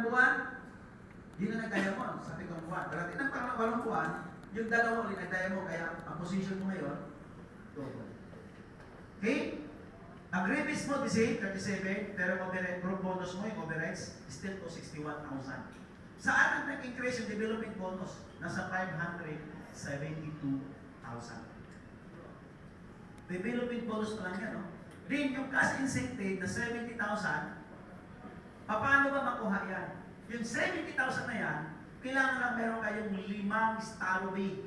buwan, yun ang nag-diamond sa 7 buwan. Darating ng pang 8 buwan, yung dalawa ulit nag-diamond, kaya ang position mo ngayon, double. Okay? Ang rebates mo, the same, 37, pero group bonus mo, yung overrides, still to 61,000. Saan ang nag-increase yung development bonus? Nasa 572,000. Development bonus pa lang yan, no? Then, yung cash incentive na 70,000, paano ba makuha yan? Yung 70,000 na yan, kailangan lang meron kayong 5 Starry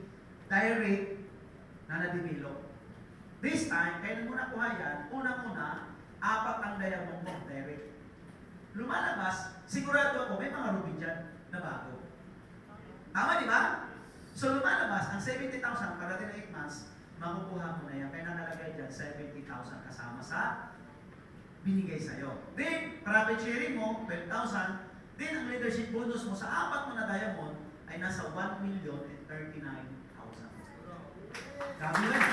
direct na na-develop. This time, kailan mo nakuha yan, unang-una, 4 ang diamond mo direct. Lumalabas, sigurado ako, may mga ruby dyan na bago. Tama, di ba? So, lumalabas, ang 70,000, pagdating ng 8 months, makukuha mo na yan. Kaya nakalagay dyan, 70,000 kasama sa binigay sa'yo. Then, profit sharing mo, 12,000. Then, ang leadership bonus mo sa 4 mo na diamond ay nasa 1,039,000. Dami lang.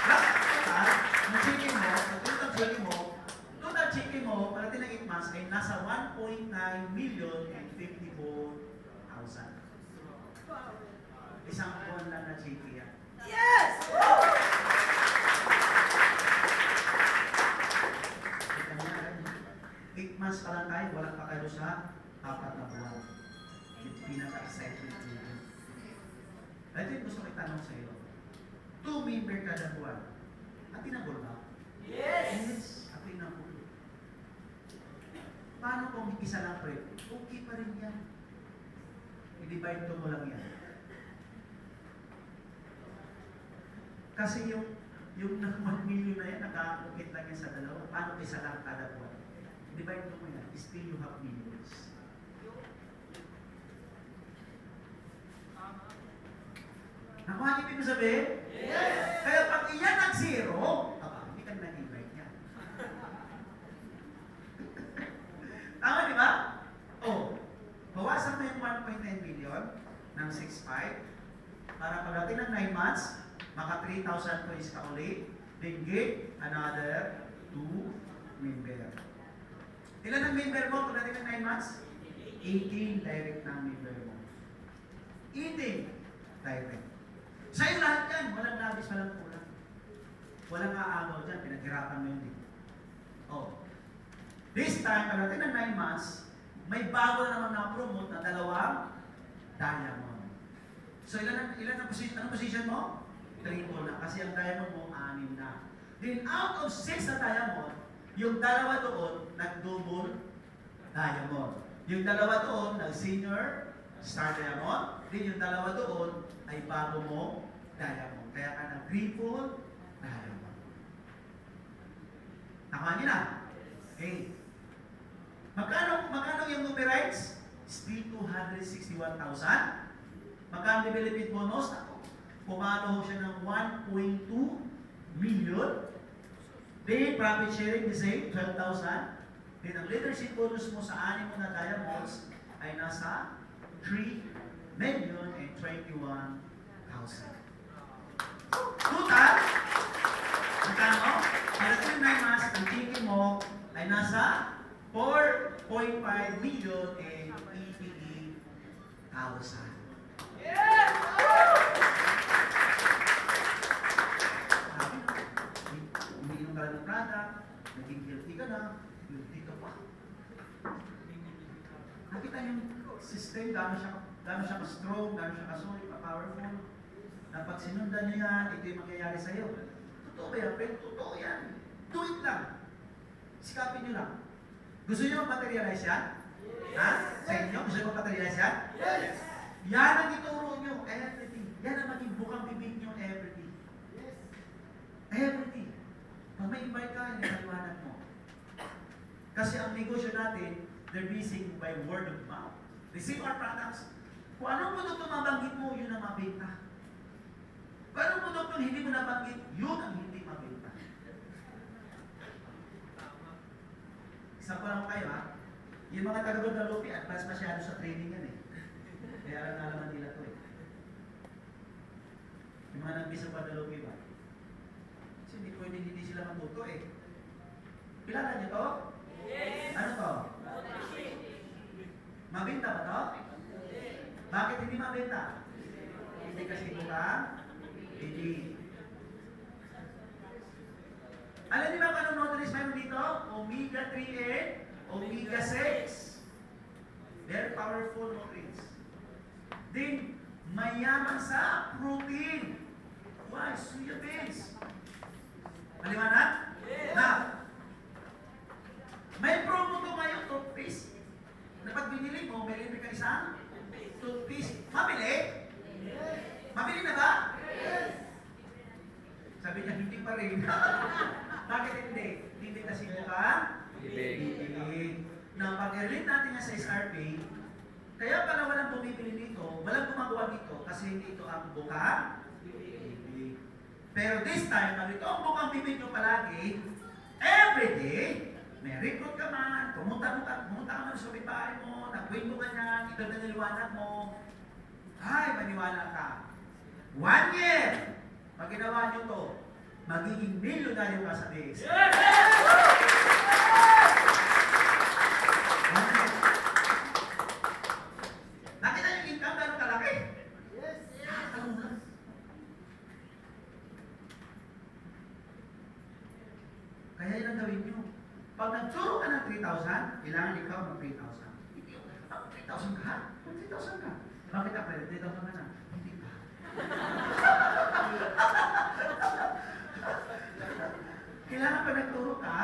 Total, ang checking mo, total checking mo, pagdating ng 8 months, ay nasa 1,954,000. Isang buwan lang na checking yan. Yes! Kita niya, 8 months pa lang tayo, wala pa kayo sa 4 na buwan. Pinaka-excitement niya. Ito yung gusto ko itanong sa iyo. 2 member kada buwan. At tinabol ba? Yes! At tinabol. Paano kung isa lang pre? Okay pa rin yan. I-divide to mo lang yan. Kasi yung 1 million na yan, nakakukit lang yan sa dalawa. Paano isa lang kada buwan? Divide mo yan. Still you have millions. Nakuha niyo ibig sabihin? Yes! Kaya pag iyan nag-zero, hindi ka nag-invite niya. Tama, di ba? Bawasan mo yung 1.9 million ng 6.5 para pagdating ng 9 months, maka 3,000 coins ka ulit, then get another 2 member. Ilan ang member mo pagdating ng 9 months? 18 direct na member mo. 18 direct. Sa'yo lahat yan, walang labis, walang kulang. Walang aagaw dyan, pinaghirapan mo yun din. This time, pagdating ng 9 months, may bago na naman na-promote na 2 diamond. So, anong position mo? Triple na. Kasi ang diamond mo, 6 na. Then, out of 6 na diamond, yung 2 doon, nag-double diamond. Yung 2 doon, nag-senior star diamond. Then, yung 2 doon, ay bago mo diamond. Kaya ka nag-triple diamond. Tama niyo na? Okay. Magkano yung numerites? Still 261,000. Magkano development bonus? Pumalo siya ng 1.2 million. Then, profit sharing the same, 12,000. Then, ang leadership bonus mo sa 6 mo na diamonds ay nasa 3,021,000. Total, magkano? Para 9 months, ang ticket mo ay nasa 4.5 million and 88,000. Yes! Umiinom ka ng product, naging guilty ka na, guilty ka pa. Nakita yung system, gano'n siya ka-strong, gano'n siya ka-solid, ka-powerful. Na pag sinundan niyo yan, ito yung mangyayari sa'yo. Totoo ba yan? Pero totoo yan. Do it lang. Sikapin niyo lang. Gusto niyo mag-materialize yan? Ha? Sa inyo? Gusto niyo mag-materialize yan? Yes! Yan ang ituro niyo, everything. Yan ang maging bukang bibig niyo, everything. Yes! Everything. Pag may invite ka, inaliwanag mo. Kasi ang negosyo natin, they're busy by word of mouth. Receive our products. Kung anong produkto mabanggit mo, yun ang mabenta. Kung anong produkto hindi mo nabanggit, yun ang hindi mabenta. Isa pa lang kayo, ha? Yung mga taga-Guadalupe, advance masyado sa training yan, eh. Kaya alam na naman nila to, eh. Yung mga nag-bis sa Guadalupe ba? Kasi hindi pwede hindi sila matuto, eh. Kilala niyo to? Yes! Ano to? Mabenta ba to? Bakit hindi mabenta? Hindi kasi bukan? Hindi. Alam niyo ba kung anong notaries meron dito? Omega 3 and Omega 6. Very powerful notaries. Then, mayaman sa protein. Why? Soya beans. Maliwanag? Yes. Now, may promo to ngayon, toothpaste. Na pag binili mo, may libre ka isang toothpaste. Mabili? Mabili na ba? Sabi niya, hindi pa rin. Bakit hindi? Hindi kasi mukhang bibig. Na pag-relate natin nga sa SRP, kaya pala walang bumibili dito, walang gumagawa dito, kasi hindi ito ang bukang bibig. Pero this time, pag ito ang bukang bibig nyo palagi, everyday, may recruit ka man, pumunta ka man sa bahay mo, nag-win mo ka niyan, ito na niliwanag mo, ay, maniwala ka. 1 year, pag ginawa nyo to, magiging milyonaryo ka sa days. Nakita yung income gano'ng kalaki? Ano na? Kaya yun ang gawin nyo. Pag nagturo ka ng 3,000, kailangan ikaw ng 3,000. Hindi, 3,000 ka? 3,000 ka. Bakit ako? 3,000 ka na. Hindi pa. Kailangan pa nagturo ka,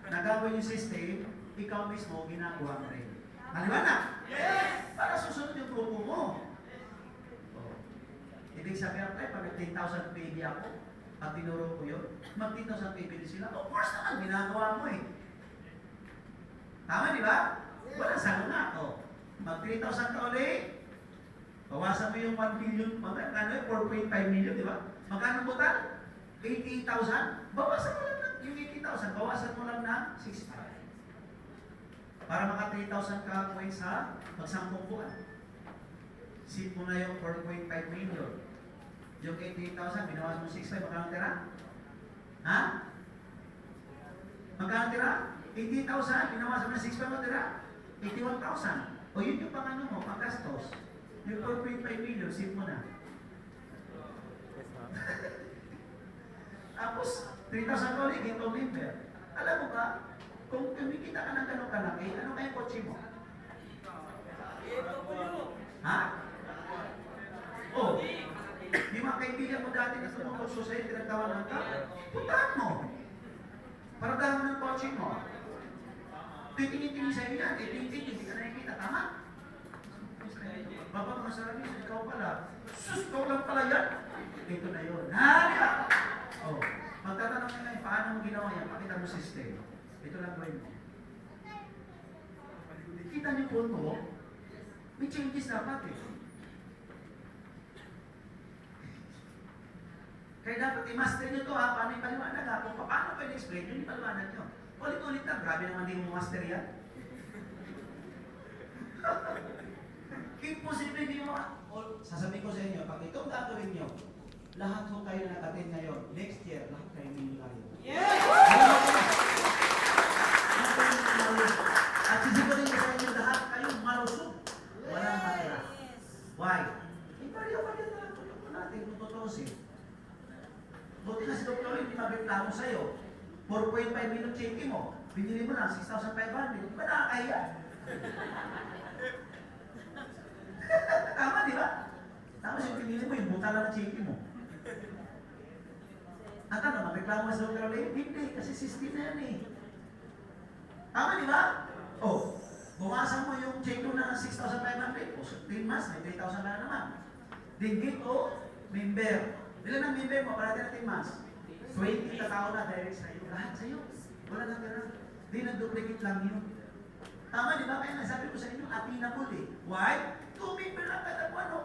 nagawin yung system, ikaw mismo ginagawa mo rin. Maliwanag? Yes! Para susunod yung grupo mo. Oh. Ibig sabihin, ay, pag 10,000 baby ako, pag tinuro ko yun, mag 10,000 baby din sila. Of course naman, ginagawa mo eh. Tama, di ba? Wala sa na. Oh. Mag 3,000 ka ulit, bawasan mo yung 1 million, magkano 4.5 million, di ba? Magkano total? 88,000. Bawasan mo lang yung 80,000, bawasan mo lang na 65. Para maka 3,000 ka coin sa magsampung buwan. Sip mo na yung 4.5 million. Yung 88,000, binawas mo 65, magkano tira? Ha? Magkano tira? 80,000, binawas mo na 65, magkano tira? 81,000. O yun yung pangano mo, panggastos. Yung 4.5 million, sip mo na. Tapos, 3,000 ka ulit, ito member. Alam mo ba, kung kumikita ka ng gano'ng kalaki, ano kaya kotse mo? Ha? Oh, yung mga kaibigan mo dati na tumutulso sa'yo, tinatawanan ka, puntahan mo. Para dahil ng kotse mo. Titingin-tingin sa'yo yan, hindi ka nakikita, tama? Baba mga sarabis, ikaw pala. Sus, ikaw lang pala yan. Ito na yun. Ha? Oh, magtatanong ka ngayon, paano mo ginawa yan? Pakita mo system. Ito lang gawin mo. Kita niyo po mo, may changes dapat eh. Kaya dapat i-master nyo to ha, paano yung paliwanag ha? Kung paano pwede explain nyo, yung paliwanag nyo. Ulit-ulit lang, grabe naman din mo master yan. Imposible hindi mo sasabihin ko sa inyo, pag itong gagawin nyo, lahat ho kayo na nakatin ngayon, next year, lahat kayo milyonaryo. Yes! At sisigurin ko sa inyo lahat kayong malusog. Walang matira. Why? Pariya-pariya na lang tulong mo natin kung tutusin. Buti na si Dr. hindi magreklamo sa'yo. 4.5 million cheque mo. Binili mo na 6,500. Hindi ba nakakahiya? Tama, di ba? Tapos yung pinili mo, yung buta lang ng cheque mo. At ano, magreklamo sa Dr. Hindi, kasi system na yan eh. Tama, di ba? Oh, buwasan mo yung check mo na 6,500. O, 3 months, may 3,000 na naman. Then dito, member. Ilan ang member mo? Para natin months. 20 katao na direct sa'yo. Lahat sa'yo. Wala nang gano'n. Di nag-duplicate lang yun. Tama, di ba? Kaya nasabi ko sa inyo, attainable eh. Why? 2 member lang kada buwan, no?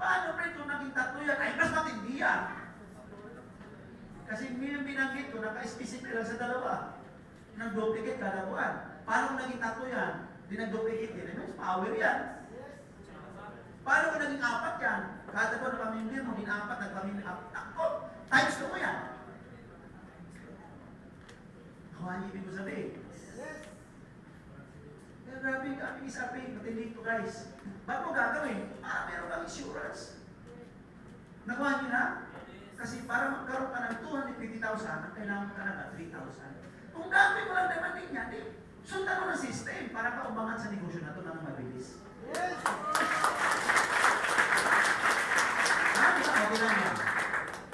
Paano, pre, kung naging 3 yan? Ay, mas matindi yan. Kasi yung binanggit ko, naka-specific lang sa 2. Nag-duplicate kada buwan. Paano kung naging 3 yan? Di nag-duplicate din. Mas power yan. Paano kung naging 4 yan? Kada buwan napamimili mo, din-4, nagpamimili. Ako, times 2 mo yan. Ako ang ibig ko sabihin. Kaya grabe ka. sabi ni Sabi, matindi ito guys. Ba't mo gagawin? Meron kang insurance. Nakuha niyo na? Kasi para magkaroon ka ng 250,000, ang kailangan mo talaga 3,000. Kung gagawin mo lang naman din yan, sundan mo ng system para ka umangat sa negosyo na ito ng mabilis. Ano sa kabila niya?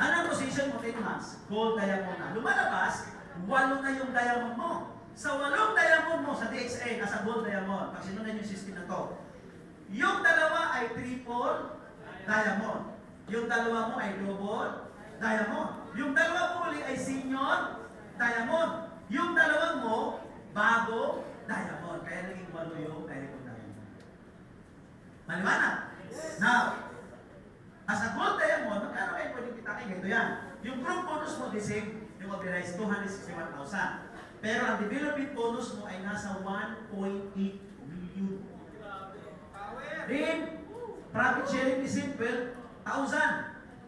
Anong position mo 10 months? Gold diamond na. Lumalabas, 8 na yung diamond mo. Sa 8 diamond mo sa DXA, nasa gold diamond. Pag sinunod yung system na to. Yung dalawa ay triple diamond. Yung dalawa mo ay double diamond. Yung dalawa mo uli ay senior diamond. Yung dalawang mo, bago diamond. Kaya naging 8 yung triple diamond. Maliwanag? Now, as a gold diamond, magkano kayo pwedeng kitakin? Ito yan. Yung group bonus mo, the same, yung authorized 261,000. Pero ang development bonus mo ay nasa 1.8 million. Then, profit sharing is 12,000.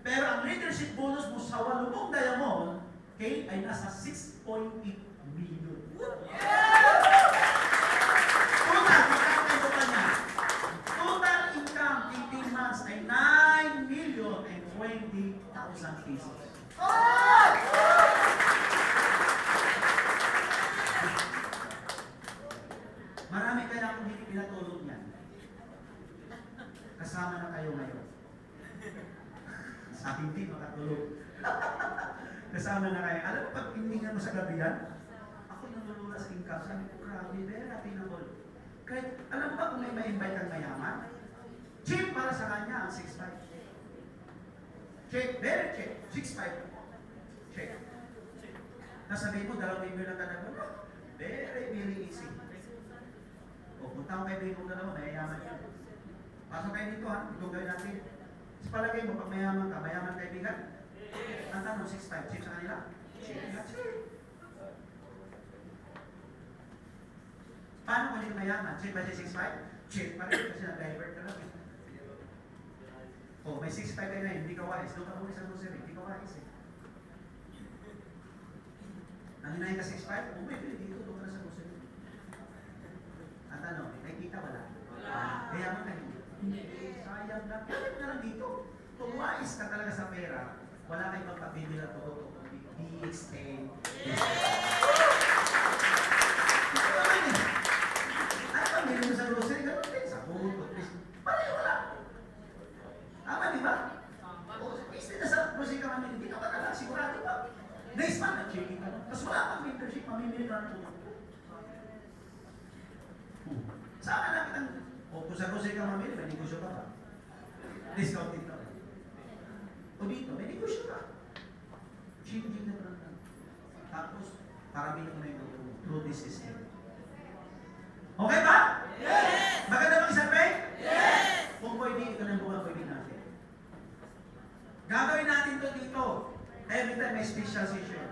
Pero ang leadership bonus mo sa 8 diamond, okay, ay nasa 6.8 million. Total, magkano pa niya? Total income 18 months ay 9,020,000 pesos. Marami kaya akong hindi pinatulog niyan. Kasama na kayo ngayon. Sa hindi makatulog. Kasama na kayo. Alam mo, pag hiningan mo sa gabi yan, ako nalulula sa income. Sabi ko, grabe, very happy na all. Kahit, alam mo ba kung may ma-invite kang mayaman? Cheap para sa kanya ang 6.5. Check, very check. 6.5. Check. Nasabihin mo, 2 million lang talaga. Very, very easy. O, punta ko kay Bego na naman, mayayaman yan. Pasok kayo dito ha, ito gawin natin. Sa palagay mo, pag mayaman ka, mayaman kaibigan? Ang tanong, 6.5, cheap sa kanila? Cheap. Paano kung hindi mayaman? Cheap ba siya 6.5? Cheap pa rin kasi na-divert ka lang. O, may 6.5 kayo na hindi ka wise. Doon ka muna sa grocery, hindi ka wise eh. Nanginay ka 6.5? O, may pili dito, doon ka na sa grocery. Ang tanong, may kita wala? Kaya mo na hindi. Sayang na. Kaya mo na lang dito. Kung wise ka talaga sa pera, wala kayong magpabili na produkto kung DXA. Ito naman eh. Ano ba, bili mo sa grocery? Ganun din. Sa food, toothpaste. Pareho lang. Tama, di ba? O, instead na sa grocery ka mamili, dito ka na lang. Sigurado ba? Next month, nag-checking ka na. Tapos wala kang membership, mamimili ka ng produkto. Saan na nakitang, o kung sa grocery ka mamili, may negosyo ka ba? Discounting ka ba? O dito, may negosyo ka. Changing na brand lang. Tapos, parang ko na yung through this system. Okay ba? Yes! Maganda bang isang pay? Yes! Kung pwede, ito na buwan pwede natin. Gagawin natin to dito. Every time may special session.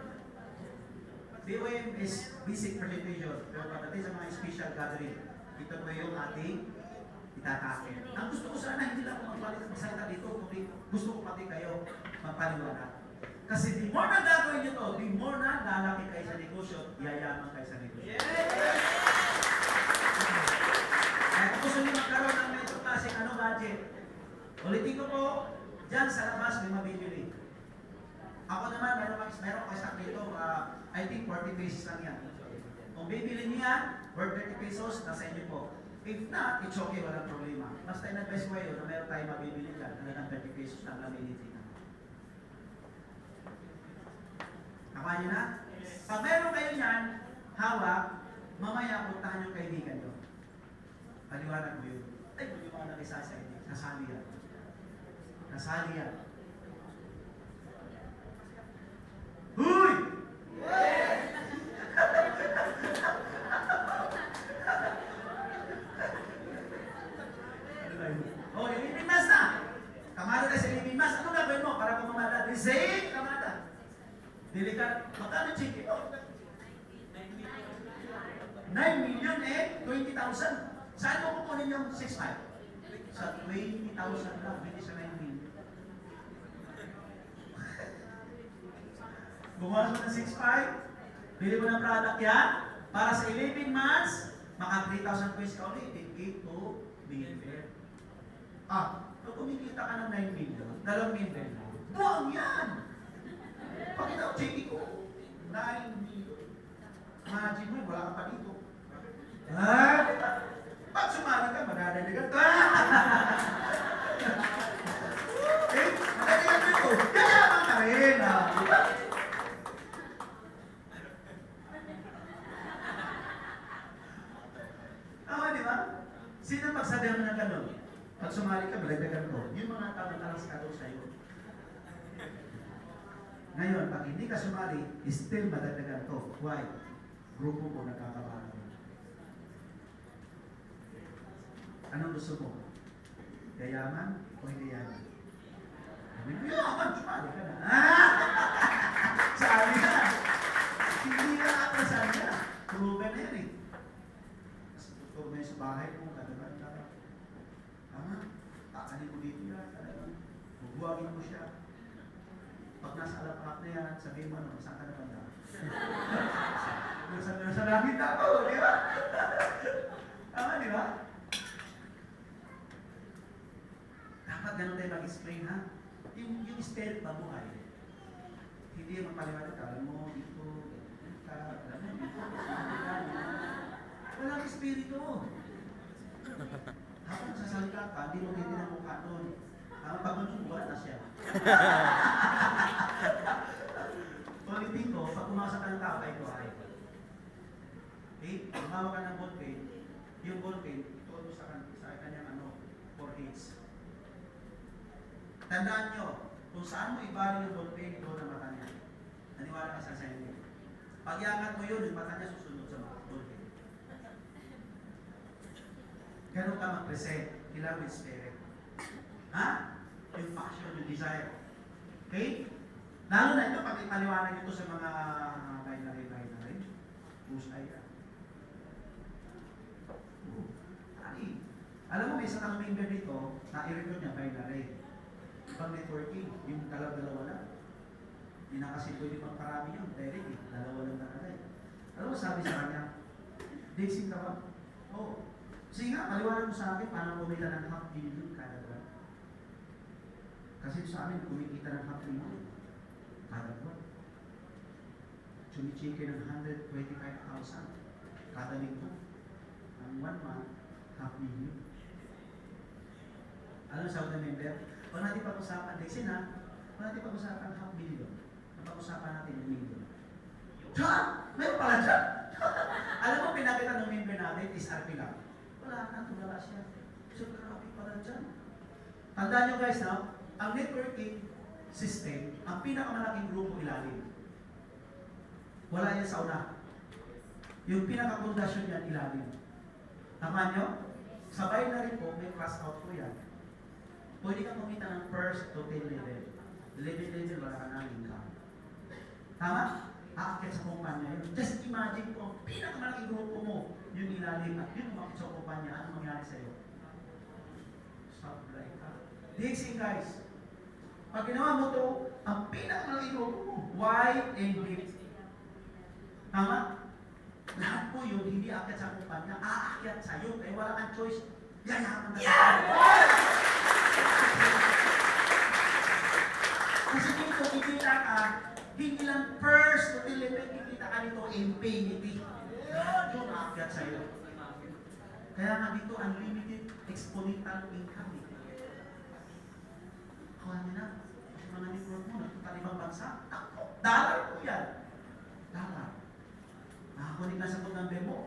BOM is basic presentation. Pero pagdating sa mga special gathering, ito po yung ating itatake. Ang gusto ko sana, hindi lang ako magsalita dito, kundi gusto ko pati kayo magpaliwanag. Kasi the more na gagawin nyo to, the more na lalaki kayo sa negosyo, yayaman kayo sa negosyo. Kaya kung gusto nyo magkaroon ng medyo klaseng budget, ulitin ko po, dyan sa labas may mabibili. Ako naman, meron ko stock dito, I think 40 pesos lang yan. Kung bibili niya, worth 30 pesos, nasa inyo po. If not, it's okay, walang problema. Basta in-advise ko kayo na meron tayong mabibili dyan, halagang 30 pesos lang nabibili na. Nakuha niyo na? Pag meron kayo niyan, hawak, mamaya puntahan yung kaibigan nyo. Paliwanag mo yun. Ay, kung yung mga nakisasay, nasali yan. Nasali yan. Huy! Oh, ilipin mas na. Kamada na sa ilipin mas. Ano gagawin mo para pumamada? Resign, kamada. Dilikat. Magkano chicken mo? 9 million eh, 20,000. Saan mo kukunin yung 6.5? Sa 20,000 lang, hindi sa 9 million. Gumawa mo ng 6.5, bili mo ng product yan, para sa 11 months, maka 3,000 coins ka ulit, it to member. Kung kumikita ka ng 9 million, 2 member na, buwang yan! Pag ito, check ko, 9 million. Imagine mo, wala ka pa dito. Pag sumali ka, madadaligan ka. Madadaligan ko ito. Yayaman ka rin. Di ba? Sino magsabi mo ng gano'n? Pag sumali ka, madadaligan ko. Yung mga tao na talas ka doon sa'yo. Ngayon, pag hindi ka sumali, still madadaligan to. Why? Grupo ko nagkakabahan. Anong gusto mo? Yayaman o hindi yaman? Sabi ko, yaman, sumali ka na. Sabi na. Hindi na ako sabi na. Proven na yan eh. Mas gusto mo yung sa bahay mo, kadaman ka. Tama? Takanin mo dito yan. Bubuwagin mo siya. Pag nasa alapak na yan, sabihin mo, saan ka na banda? Nasa langit ako, di ba? Tama, di ba? Dapat ganun tayo mag-explain, ha? Yung spirit ba buhay? Hindi yung magpaliwanag ka, alam mo, dito, alam mo, dito, walang espiritu. Habang sasalita ka, hindi mo hindi na mukha doon. Ang pag-unsong, wala na siya. Ulitin ko, pag umasa ka ng tao, ay buhay. Okay? Umawa ka ng ballpen, yung ballpen, ito sa kanyang 4H. Tandaan nyo, kung saan mo ibaling yung ballpen, ito na mata niya. Naniwala ka sa scientific. Pag iangat mo yun, yung mata niya susunod sa ballpen. Ganun ka mag-present. Kailangan with spirit. Ha? Yung passion, yung desire. Okay? Lalo na ito, pag ipaliwanag ito sa mga binary. Pusay ka. Alam mo, may isang ang member dito, na-i-record niya binary. Pag networking, yung dalawa lang. Hindi na kasi pwede pang parami yun. Direct eh. Dalawa lang talaga eh. Alam mo, sabi sa kanya, Dixie ka ba? Oo. Sige nga, paliwanag mo sa akin paano kumita ng $500 million kada buwan. Kasi sa amin, kumikita ng $500 million kada buwan. Chumichike ng 125,000 kada linggo. Ang 1 month, $500 million. Alam sa mga member? Huwag natin pag-usapan, Dixie na, huwag natin pag-usapan $500 million. Pag-usapan natin $1 million. Diyan! Mayroon pala dyan! Alam mo, pinakita ng member natin is RP lang. Wala na, tulala siya. So, grabe pala dyan. Tandaan nyo guys, no? Ang networking system, ang pinakamalaking grupo ilalim. Wala yan sa una. Yung pinakapundasyon yan ilalim. Tama nyo? Sabay na rin po, may class out po yan. Pwede kang kumita ng first to 10 level. 11 level, wala ka na income. Tama? Aakit sa kumpanya yun. Just imagine kung ang pinakamalaking grupo mo, yung ilalim at yun umakit sa kumpanya, ano mangyari sa'yo? Supply ka. Dixie guys, pag ginawa mo to, ang pinakamalaking grupo mo, white and red. Tama? Lahat po yun, hindi aakyat sa kumpanya, aakyat sa'yo. Kaya wala kang choice. Yayaman na. Kasi dito, kikita ka, hindi lang first to deliver, kikita ka nito infinity. Yun, aakyat sa'yo. Kaya nga dito, unlimited exponential income. Kuha niyo na, kasi mga network mo, nagtutal ibang bansa, ako, dollar po yan. Dollar. Nakakunik na sa phone number mo.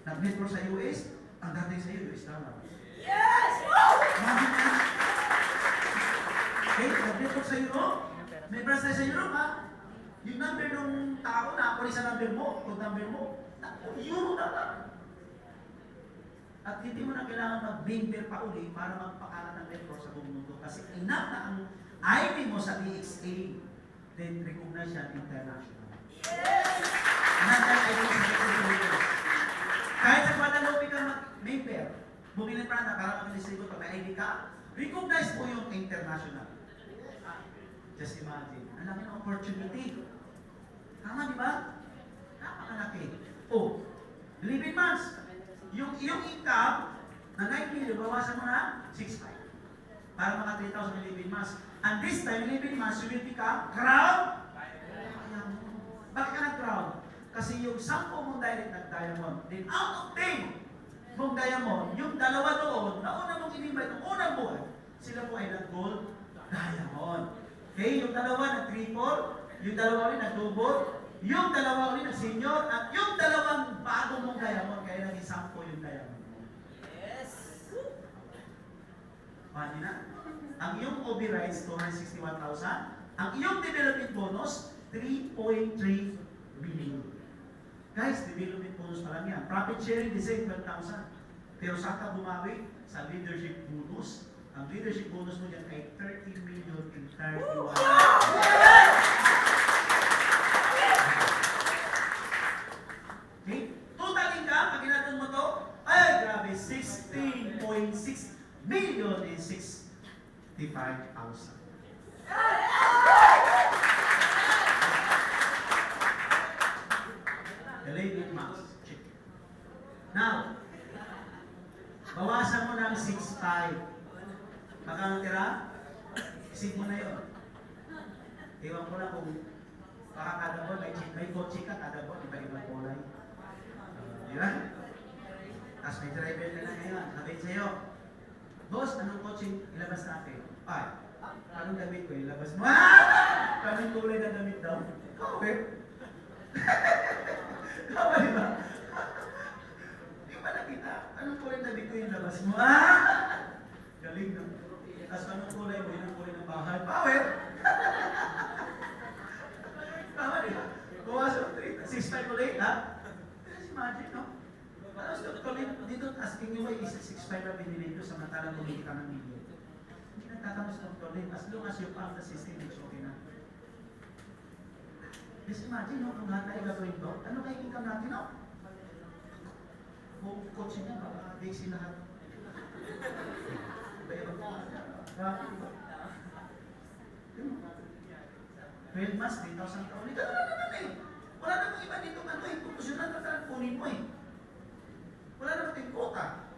Nag-network sa US, ang dating sa US dollar. Yes! Woo! Imagine na. Okay, nag-network sa Europe. May branch na sa Europe, ha? Yung number ng tao na ako sa number mo, phone number mo, euro dollar. At hindi mo na kailangan mag-member pa uli para magpakalat ng network sa buong mundo. Kasi enough na ang ID mo sa DXA, then recognize yan international. Yes! Nandang ID mo sa DXA. Kahit sa Guadalupe ka mag-member, bumili pa na para mag-distribute ka, may ID ka, recognize mo yung international. Just imagine, ang laki ng opportunity. Tama, di ba? Napakalaki. Oh, believe in months. Yung iyong income na 9 million, bawasan mo na 6.5. Para maka 3,000 11 months. And this time, 11 months, you will become crown. Bakit ka nag-crown? Kasi yung 10 mong direct nag-diamond. Then out of 10 mong diamond, yung dalawa doon, na una mong in-invite, yung unang buhay, sila po ay nag-gold diamond. Okay? Yung dalawa nag-triple, yung dalawa rin nag-double, yung dalawa rin nag-senior, at yung dalawang bago mong diamond, kaya naging 10 yung diamond mo. Yes. Pwede na. Ang iyong OB rights, 261,000. Ang iyong development bonus, 3.3 billion. Guys, development bonus pa lang yan. Profit sharing, the same, 12,000. Pero saan ka bumawi? Sa leadership bonus. Ang leadership bonus mo dyan ay 30 million in 31. Okay? Total income, pag ginatun mo to, ay grabe, 16.6 million in 65,000. Delayed months. Check. Now, bawasan mo ng 6.5. Magkano tira? Isip mo na yun. Iwan ko lang kung baka kada buwan, may kotse ka, kada buwan, iba-ibang kulay. Di ba? Tapos may driver ka na ngayon, sabihin sa'yo, boss, anong kotse ilabas natin? Ay, anong damit ko ilabas mo? Anong kulay na damit daw? Okay. Tama, di ba? Di ba nakita? Anong kulay na damit ko yung labas mo? Galing, no? Tapos anong kulay mo? Yun ang kulay ng bahay. Power! Tama, di ba? Bawasan ng 6.5 ulit, ha? Just imagine, no? Parang dito, asking nyo, is 6.5 na binili ko sa matalang kumikita ng million. Hindi nagtatapos ng tuloy. As long as you pass the system, it's okay na. Just imagine, no? Kung lahat tayo gagawin to, ano kayo income natin, no? Buong kotse niya, baka daisy lahat. Iba-ibang ba? 12 months, 3,000 taon. Ito na naman eh. Wala namang iba dito ano eh. Pupusunan ka talagang kunin mo eh. Wala namang tayong quota.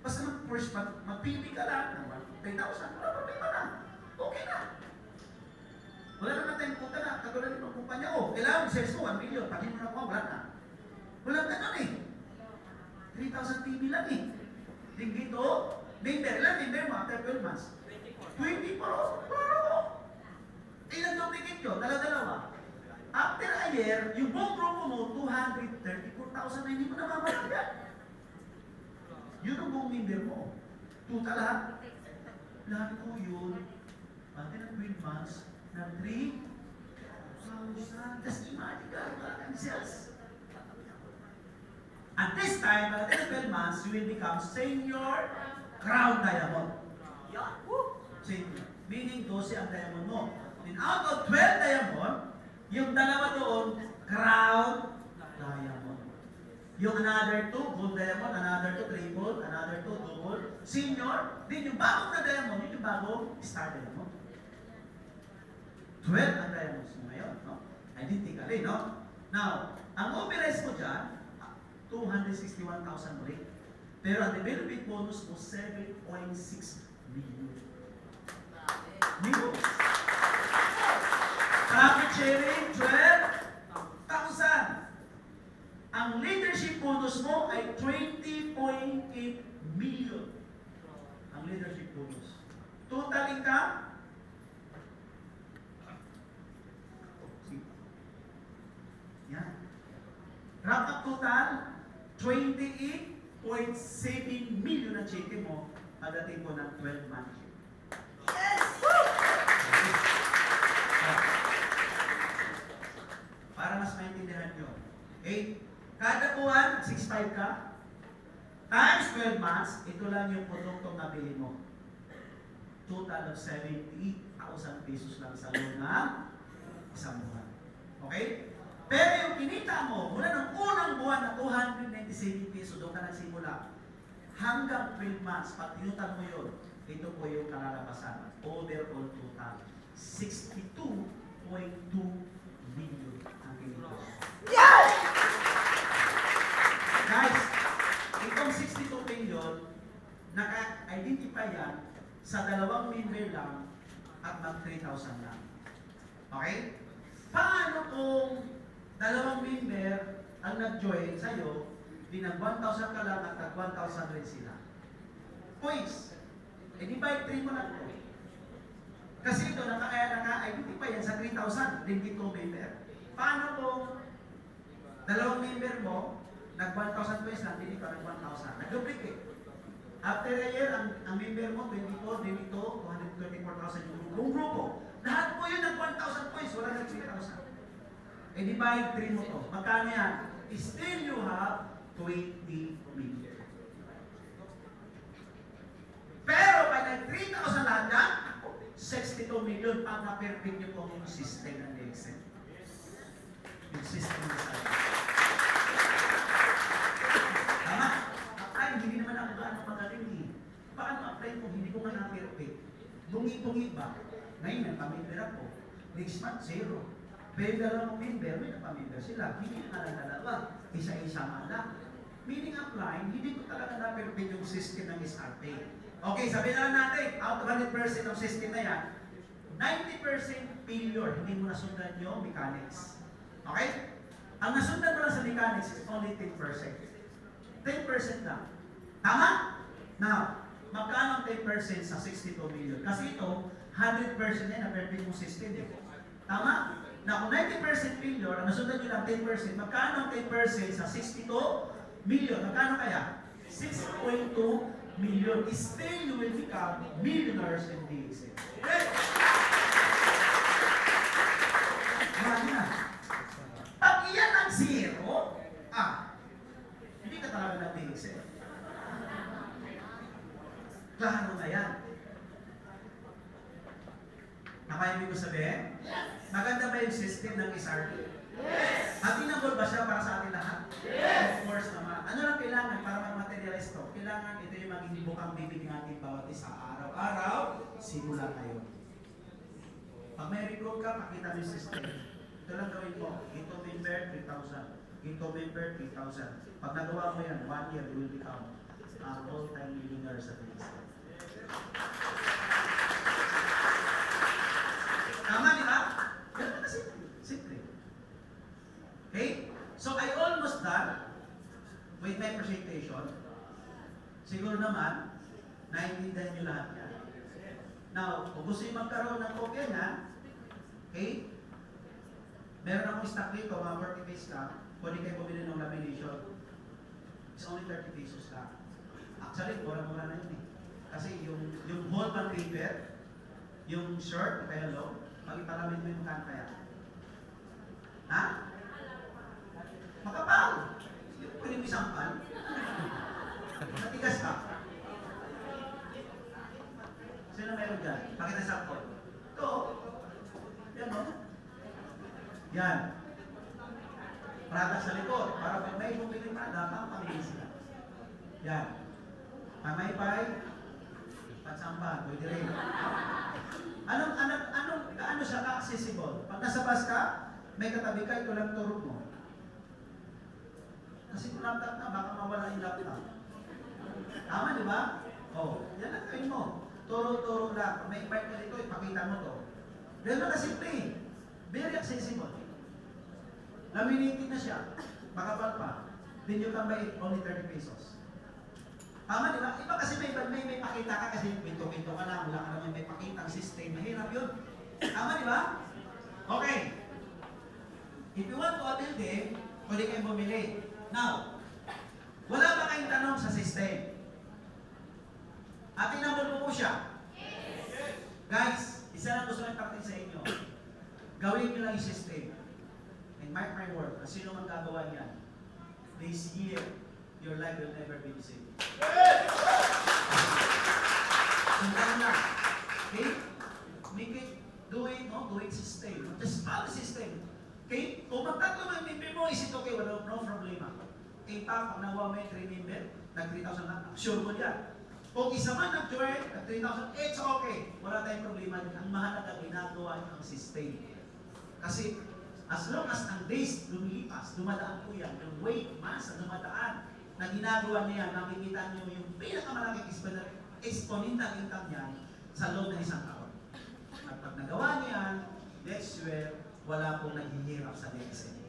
Basta first month, magpili ka lang ng 10,000. Wala problema na. Okay na. Wala naman tayong quota na. Katulad ng kumpanya, kailangan sales mo 1 million. Pagin mo na po, wala na. Wala ganun eh. 3,000 TV lang eh. Dito, member lang, member mo after 12 months. 24. Pero, ilang duplicate yun? Dalawa-dalawa. After a year, yung buong grupo mo, 234,000 na hindi mo namamalagan. Yun ang buong member mo. Total lahat. Lahat ko yun. After ng 12 months, na 3,000. Just imagine ka, ang sales. At this time, at 12 months, you will become senior crown diamond. Senior. Meaning, 12 ang diamond mo. And out of 12 diamond, yung dalawa doon, crown diamond. Yung another 2, gold diamond, another 2, triple, another 2, double, senior, din yung bagong na diamond, yun yung bagong star diamond. 12 ang diamonds mo ngayon, no? Identically, no? Now, ang overage mo dyan, 261,000 ulit. Pero ang development bonus mo, 7.6 million. Millions. Profit sharing, 12,000. Ang leadership bonus mo ay 20.8 million. Ang leadership bonus. Total income, yan. Wrap up total, 28.7 million ang cheque mo pagdating mo ng 12 months. Yes! Para mas maintindihan nyo. Okay? Kada buwan, 6.5 ka. Times 12 months, ito lang yung produktong nabili mo. Total of 70,000 pesos lang sa loob ng isang buwan. Okay? Pero yung kinita mo, mula ng unang buwan na 297 pesos, doon ka nagsimula. Hanggang 12 months, pag tinutan mo yun, ito po yung kalalabasan. Overall total, 62.2 million ang kinita. Yes! Guys, naka-identify yan sa 2 member lang at mag 3,000 lang. Okay? Paano kung 2 member ang nag-join sa'yo, di nag 1,000 ka lang at nag 1,000 rin sila? Points. I-divide 3 mo lang ito. Kasi ito, naka-identify yan sa 3,000, din dito member. Paano kung 2 member mo, nag 1,000 points lang, hindi ka nag 1,000. Nag-duplicate. After a year, ang member mo, 24, 22, 224,000 yung grupo. Lahat po yun nag 1,000 points, wala nag 3,000. I-divide 3 mo to. Magkano yan? Still you have 20 million. Pero pag nag 3,000 lahat yan, 62 million pag na-perfect nyo po yung system ng Excel. Yung system ng Excel. Tama? Ay, hindi naman ako gaano magaling eh. Paano apply kung hindi ko nga na-perfect? Bungi-bungi ba? Ngayon, may pamimber ako. Next month, 0. Pero yung 2 member, may napamimber sila. Hindi na lang 2. Isa-isa nga lang. Meaning apply, hindi ko talaga na-perfect yung system ng SRP. Okay, sabihin na lang natin, out of 100% ng system na yan, 90% failure, hindi mo nasundan yung mechanics. Okay? Ang nasundan mo lang sa mechanics is only 10%. 10% lang. Tama? Now, magkano ang 10% sa 62 million? Kasi ito, 100% na na-perfect yung system. Eh. Tama? Na kung 90% failure, ang nasundan nyo lang 10%, magkano ang 10% sa 62 million? Magkano kaya? 6.2 million. Still, you will become millionaires in DXL. Okay? Marami na. Pag iyan ang 0, hindi ka talaga ng DXL. Klaro na yan. Nakayamig ko sabihin? Maganda ba yung system ng SRP? Yes! Atinagol ba siya para sa atin lahat? Yes! Of course naman. Ano lang kailangan para mag-materialize to? Kailangan ito yung maging bukang bibig ng ating bawat isa araw-araw, simula ngayon. Pag may recruit ka, pakita mo yung system. Ito lang gawin mo. Ito member, 3,000. Ito member, 3,000. Pag nagawa mo yan, 1 year, you will become all-time millionaire sa Philippines. Tama, di ba? Ganun na simple. Okay? So, I almost done with my presentation. Siguro naman, naiintindihan nyo lahat yan. Now, kung gusto nyo magkaroon ng kopya niya, okay? Meron akong stock dito, mga 40 pesos lang. Pwede kayo bumili ng lamination. It's only 30 pesos lang. Actually, mura-mura na yun eh. Kasi yung whole bond paper, yung shirt, kaya long, pag ipalamin mo yung kan kaya. Ha? Makapal. Hindi mo pwede mo isampal. Matigas ka. Sino meron dyan? Pakita sa sample. Ito. Yan o. Yan. Product sa likod. Para pag may bumili product, pamili sila. Yan. Pamaypay. Patsampan. Pwede rin. Ano siya ka-accessible? Pag nasa bus ka, may katabi ka, ito lang turog mo. Kasi kung laptop na, baka mawala yung laptop. Tama, di ba? Yan ang gawin mo. Turo-turo lang. Pag may invite ka dito, ipakita mo to. Ganun na simple. Very accessible. Laminated na siya. Makapal pa. Then you can buy it only 30 pesos. Tama, di ba? Iba kasi may pakita ka kasi pinto-pinto ka lang, wala ka naman may pakitang system. Mahirap yun. Tama, di ba? Okay. If you want to attend them, pwede kayong bumili. Now, wala ba kayong tanong sa system? At tinamol mo po siya. Yes. Guys, isa lang gusto kong ipatin sa inyo. Gawin nyo lang yung system. And mark my word, kung sino man gagawa niyan, this year, your life will never be the same. Sundan na. Okay? Make it, do it system. Just follow the system. Okay? Kung magtatlo ng member mo, is it okay? Wala, no problema. Okay, pag nawa mo yung 3 member, nag 3,000 na, sure mo yan. Kung isa man nag-join, nag 3,000, it's okay. Wala tayong problema din. Ang mahalaga, ginagawa niyo ang system. Kasi, as long as ang days lumilipas, dumadaan po yan. Yung weight, mass, na dumadaan, na ginagawa niya, nakikita niyo yung pinakamalaki ang exponential income niyan sa loob ng isang taon. At pag nagawa niyo yan, let's swear, wala pong naghihirap sa DSN.